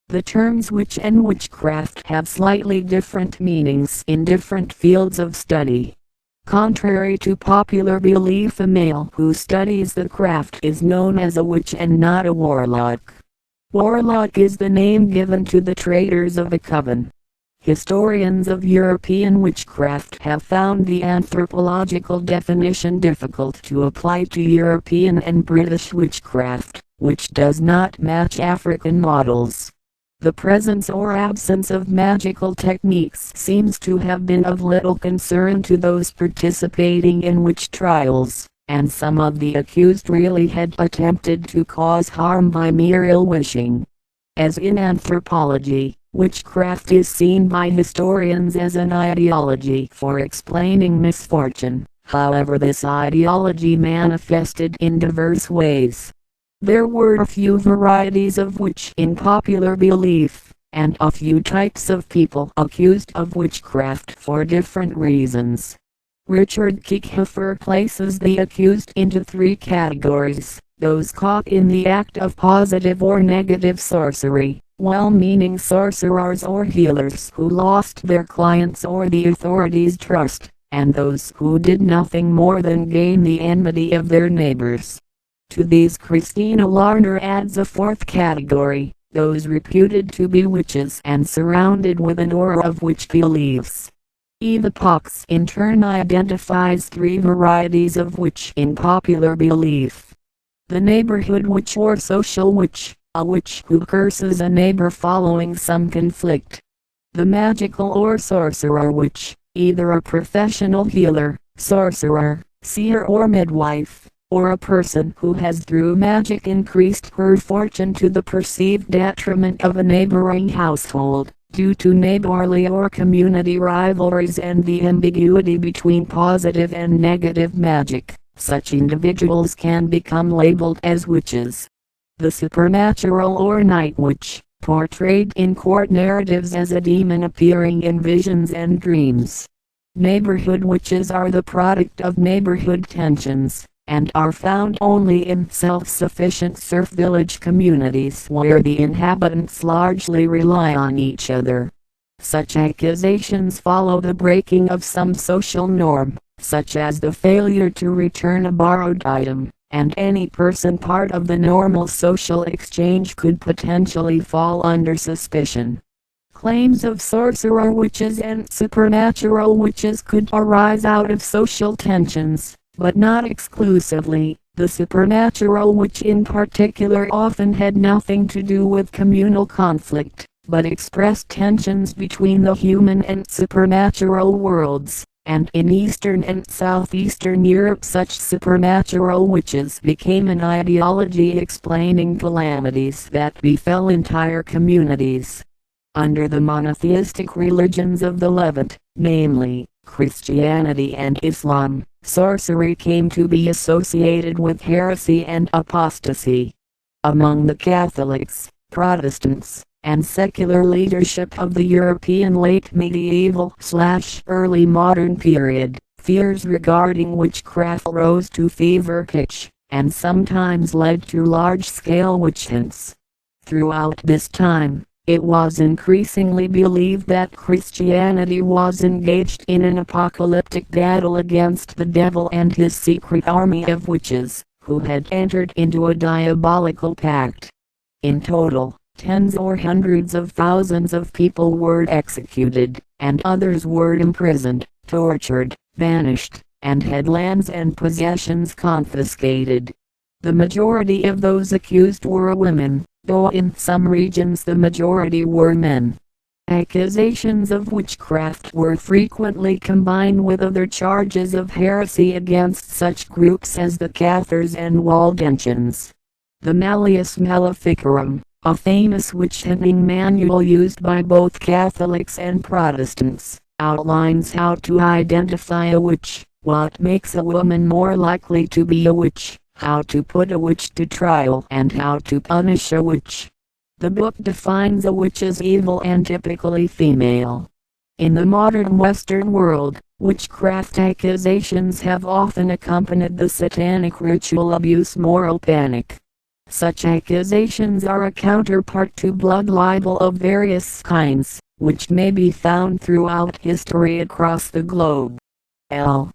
The terms witch and witchcraft have slightly different meanings in different fields of study. Contrary to popular belief, a male who studies the craft is known as a witch and not a warlock. Warlock is the name given to the traders of a coven. Historians of European witchcraft have found the anthropological definition difficult to apply to European and British witchcraft, which does not match African models. The presence or absence of magical techniques seems to have been of little concern to those participating in witch trials, and some of the accused really had attempted to cause harm by mere ill-wishing. As in anthropology, witchcraft is seen by historians as an ideology for explaining misfortune. However, this ideology manifested in diverse ways. There were a few varieties of witch in popular belief, and a few types of people accused of witchcraft for different reasons. Richard Kickhofer places the accused into three categories: those caught in the act of positive or negative sorcery, well-meaning sorcerers or healers who lost their clients or the authorities' trust, and those who did nothing more than gain the enmity of their neighbors. To these Christina Larner adds a fourth category, those reputed to be witches and surrounded with an aura of witch beliefs. Eva Pox in turn identifies three varieties of witch in popular belief. The neighborhood witch or social witch, a witch who curses a neighbor following some conflict. The magical or sorcerer witch, either a professional healer, sorcerer, seer or midwife, or a person who has through magic increased her fortune to the perceived detriment of a neighboring household, due to neighborly or community rivalries and the ambiguity between positive and negative magic. Such individuals can become labeled as witches. The supernatural or night witch, portrayed in court narratives as a demon appearing in visions and dreams. Neighborhood witches are the product of neighborhood tensions, and are found only in self-sufficient serf village communities where the inhabitants largely rely on each other. Such accusations follow the breaking of some social norm, such as the failure to return a borrowed item, and any person part of the normal social exchange could potentially fall under suspicion. Claims of sorcerer witches and supernatural witches could arise out of social tensions, but not exclusively. The supernatural witch in particular often had nothing to do with communal conflict, but expressed tensions between the human and supernatural worlds, and in Eastern and Southeastern Europe such supernatural witches became an ideology explaining calamities that befell entire communities. Under the monotheistic religions of the Levant, namely, Christianity and Islam, sorcery came to be associated with heresy and apostasy. Among the Catholics, Protestants, and secular leadership of the European late medieval/early modern period, fears regarding witchcraft rose to fever pitch, and sometimes led to large-scale witch hunts. Throughout this time, it was increasingly believed that Christianity was engaged in an apocalyptic battle against the devil and his secret army of witches, who had entered into a diabolical pact. In total, tens or hundreds of thousands of people were executed, and others were imprisoned, tortured, banished, and had lands and possessions confiscated. The majority of those accused were women, though in some regions the majority were men. Accusations of witchcraft were frequently combined with other charges of heresy against such groups as the Cathars and Waldensians. The Malleus Maleficarum, a famous witch-hunting manual used by both Catholics and Protestants, outlines how to identify a witch, what makes a woman more likely to be a witch, how to put a witch to trial, and how to punish a witch. The book defines a witch as evil and typically female. In the modern Western world, witchcraft accusations have often accompanied the satanic ritual abuse moral panic. Such accusations are a counterpart to blood libel of various kinds, which may be found throughout history across the globe. L.